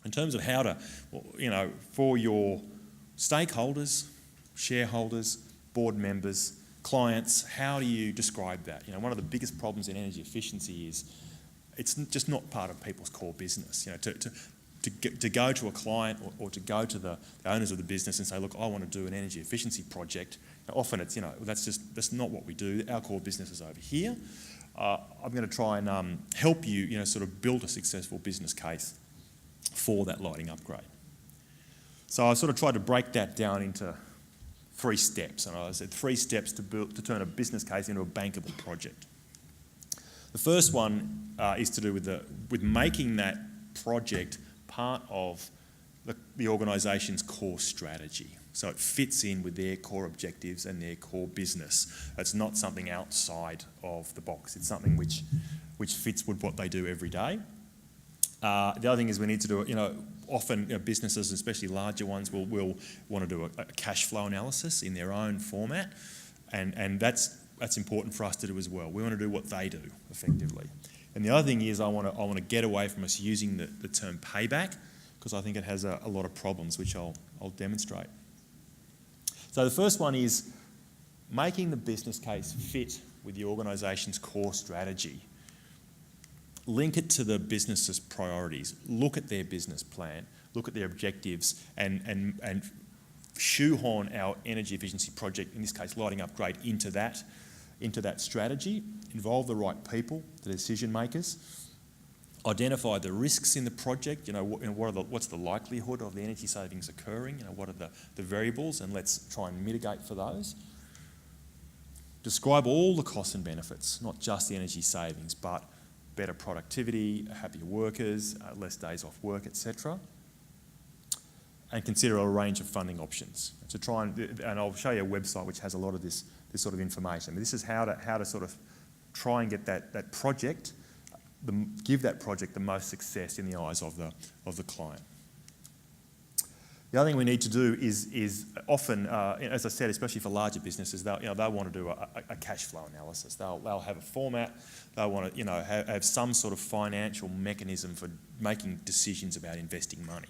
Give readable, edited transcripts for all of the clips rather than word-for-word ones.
In terms of how to, for your stakeholders, shareholders, board members, clients, how do you describe that? One of the biggest problems in energy efficiency is it's just not part of people's core business. To go to a client or to go to the owners of the business and say, look, I want to do an energy efficiency project. Often it's, that's not what we do. Our core business is over here. I'm going to try and help you, sort of build a successful business case for that lighting upgrade. So I sort of tried to break that down into 3 steps, and I said 3 steps to turn a business case into a bankable project. The first one is to do with making that project part of the organisation's core strategy. So it fits in with their core objectives and their core business. It's not something outside of the box. It's something which fits with what they do every day. The other thing is we need to do, often businesses, especially larger ones, will want to do a cash flow analysis in their own format, and that's important for us to do as well. We want to do what they do effectively. And the other thing is I want to get away from us using the term payback, because I think it has a lot of problems, which I'll demonstrate. So the first one is making the business case fit with the organisation's core strategy. Link it to the business's priorities. Look at their business plan. Look at their objectives and shoehorn our energy efficiency project, in this case lighting upgrade, into that strategy. Involve the right people, the decision makers. Identify the risks in the project. What's the likelihood of the energy savings occurring? What are the variables, and let's try and mitigate for those. Describe all the costs and benefits, not just the energy savings, but better productivity, happier workers, less days off work, etc. And consider a range of funding options to try and I'll show you a website which has a lot of this sort of information. This is how to sort of try and get that project, give that project the most success in the eyes of the client. The other thing we need to do is often, as I said, especially for larger businesses, they'll want to do a cash flow analysis. They'll have a format. They'll want to have some sort of financial mechanism for making decisions about investing money.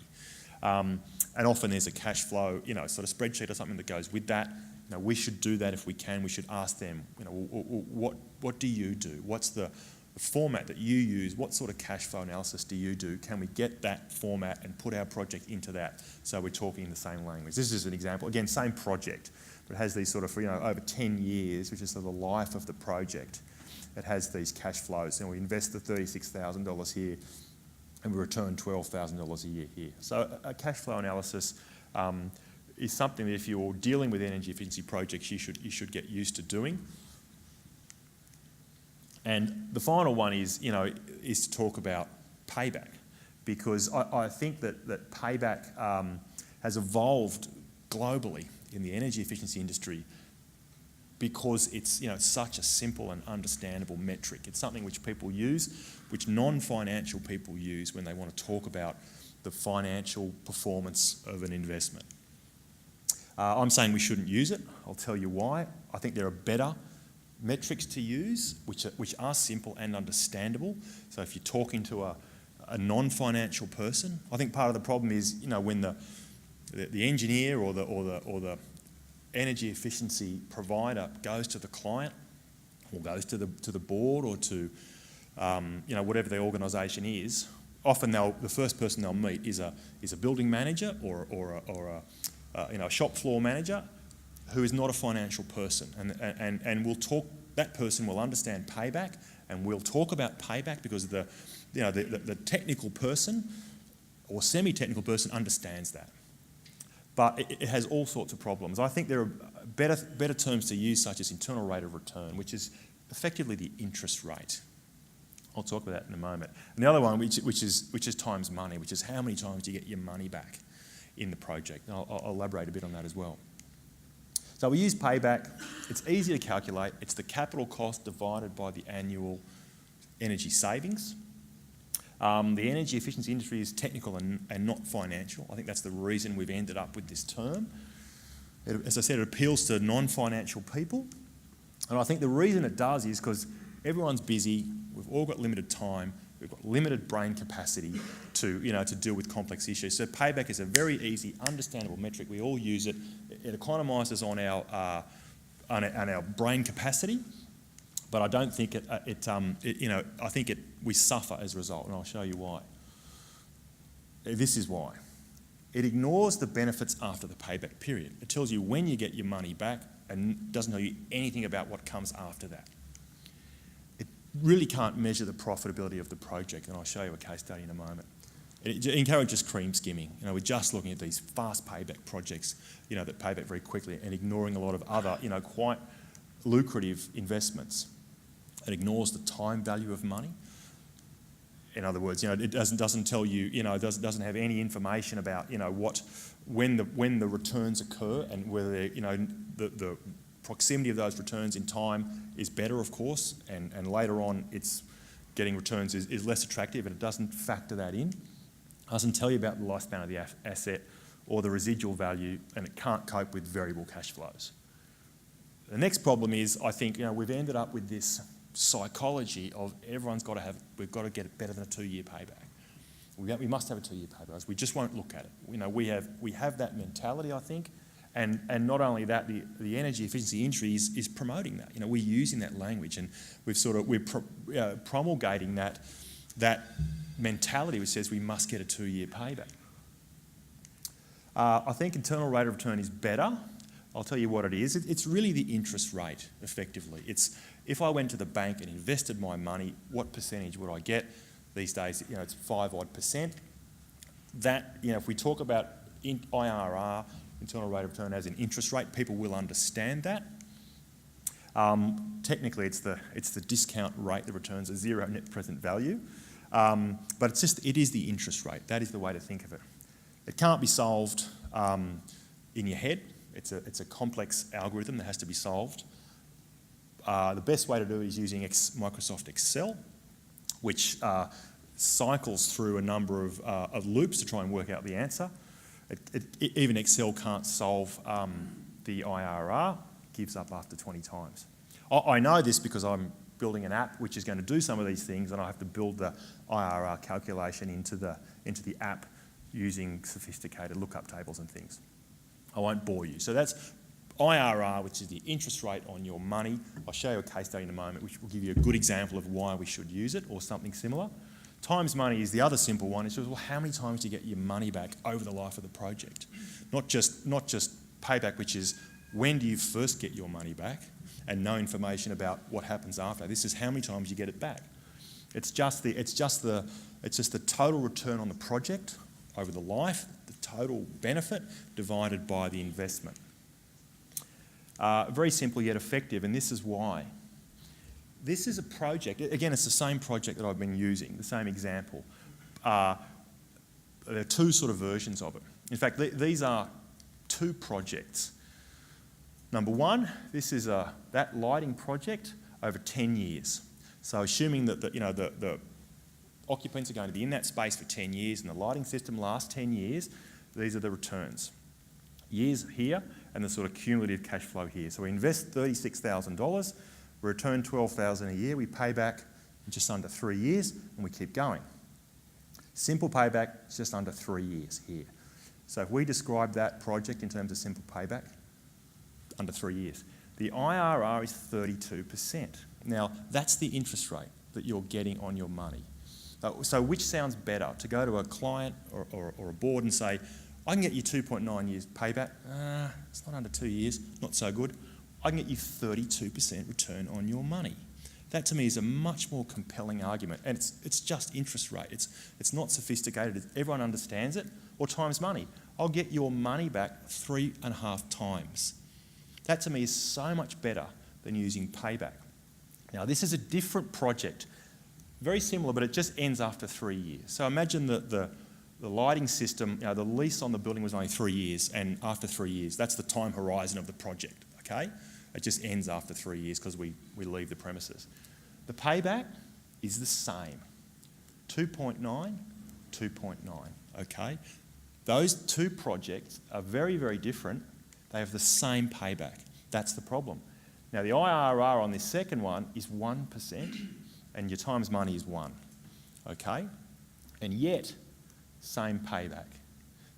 And often there's a cash flow, sort of spreadsheet or something that goes with that. We should do that if we can. We should ask them, what do you do? What's the format that you use? What sort of cash flow analysis do you do? Can we get that format and put our project into that so we're talking the same language? This is an example. Again, same project, but it has these sort of, over 10 years, which is sort of the life of the project. It has these cash flows. We invest the $36,000 here and we return $12,000 a year here. So a cash flow analysis is something that if you're dealing with energy efficiency projects, you should get used to doing. And the final one is to talk about payback, because I think that payback has evolved globally in the energy efficiency industry because it's such a simple and understandable metric. It's something which people use, which non-financial people use when they want to talk about the financial performance of an investment. I'm saying we shouldn't use it. I'll tell you why. I think there are better metrics to use which are simple and understandable. So if you're talking to a non-financial person, I think part of the problem is when the engineer or the energy efficiency provider goes to the client or goes to the board or to whatever the organisation is, often the first person they'll meet is a building manager or a shop floor manager who is not a financial person, and we'll talk. That person will understand payback, and we'll talk about payback because the technical person or semi-technical person understands that. But it has all sorts of problems. I think there are better terms to use, such as internal rate of return, which is effectively the interest rate. I'll talk about that in a moment. And the other one, which is times money, which is how many times do you get your money back in the project. And I'll elaborate a bit on that as well. So we use payback. It's easy to calculate. It's the capital cost divided by the annual energy savings. The energy efficiency industry is technical and not financial. I think that's the reason we've ended up with this term. As I said, it appeals to non-financial people. And I think the reason it does is because everyone's busy, we've all got limited time, We've got limited brain capacity to deal with complex issues. So payback is a very easy, understandable metric. We all use it. It economises on our brain capacity, but I don't think we suffer as a result, and I'll show you why. This is why. It ignores the benefits after the payback period. It tells you when you get your money back and doesn't tell you anything about what comes after that. It really can't measure the profitability of the project, and I'll show you a case study in a moment. It encourages cream skimming. We're just looking at these fast payback projects, that pay back very quickly and ignoring a lot of other, quite lucrative investments. It ignores the time value of money. In other words, it doesn't tell you, doesn't have any information about, when the returns occur and whether, the proximity of those returns in time is better, of course, and later on it's getting returns is less attractive, and it doesn't factor that in. It doesn't tell you about the lifespan of the asset or the residual value, and it can't cope with variable cash flows. The next problem is, I think, we've ended up with this psychology of we've got to get it better than a 2-year payback. We must have a 2-year payback. We just won't look at it. We have that mentality, I think, and not only that, the energy efficiency industry is promoting that. We're using that language, and we're promulgating that mentality which says we must get a 2-year payback. I think internal rate of return is better. I'll tell you what it is. It's really the interest rate, effectively. It's if I went to the bank and invested my money, what percentage would I get? These days, it's 5-odd%. That, if we talk about IRR, internal rate of return, as an interest rate, people will understand that. Technically, it's the discount rate that returns a zero net present value, but it is the interest rate. That is the way to think of it. It can't be solved in your head. It's a complex algorithm that has to be solved. The best way to do it is using Microsoft Excel, which cycles through a number of loops to try and work out the answer. Even Excel can't solve the IRR. It gives up after 20 times. I know this because I'm building an app which is going to do some of these things, and I have to build the IRR calculation into the app using sophisticated lookup tables and things. I won't bore you. So that's IRR, which is the interest rate on your money. I'll show you a case study in a moment, which will give you a good example of why we should use it, or something similar. Times money is the other simple one. It's just, well, how many times do you get your money back over the life of the project? Not just payback, which is when do you first get your money back, and no information about what happens after. This is how many times you get it back. It's just the total return on the project over the life, the total benefit divided by the investment. Very simple yet effective, and this is why. This is a project, again, it's the same project that I've been using, the same example. There are two sort of versions of it. In fact, these are two projects. Number one, this is that lighting project over 10 years. So assuming that the occupants are going to be in that space for 10 years and the lighting system lasts 10 years, these are the returns. Years here and the sort of cumulative cash flow here. So we invest $36,000, we return $12,000 a year, we pay back in just under 3 years, and we keep going. Simple payback is just under 3 years here. So if we describe that project in terms of simple payback, under 3 years. The IRR is 32%. Now, that's the interest rate that you're getting on your money. So which sounds better? To go to a client or a board and say, I can get you 2.9 years payback. It's not under 2 years, not so good. I can get you 32% return on your money. That to me is a much more compelling argument, and it's just interest rate. It's not sophisticated. Everyone understands it. Or times money. I'll get your money back 3.5 times. That to me is so much better than using payback. Now this is a different project, very similar, but it just ends after 3 years. So imagine that the lighting system, the lease on the building was only 3 years, and after 3 years, that's the time horizon of the project, okay? It just ends after 3 years because we leave the premises. The payback is the same, 2.9, 2.9, okay? Those two projects are very, very different. They have the same payback. That's the problem. Now the IRR on this second one is 1%, and your times money is 1. okay? And yet, same payback.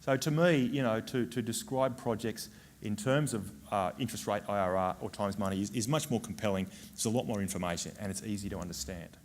So to me, to describe projects in terms of interest rate IRR or times money is much more compelling. There's a lot more information and it's easy to understand.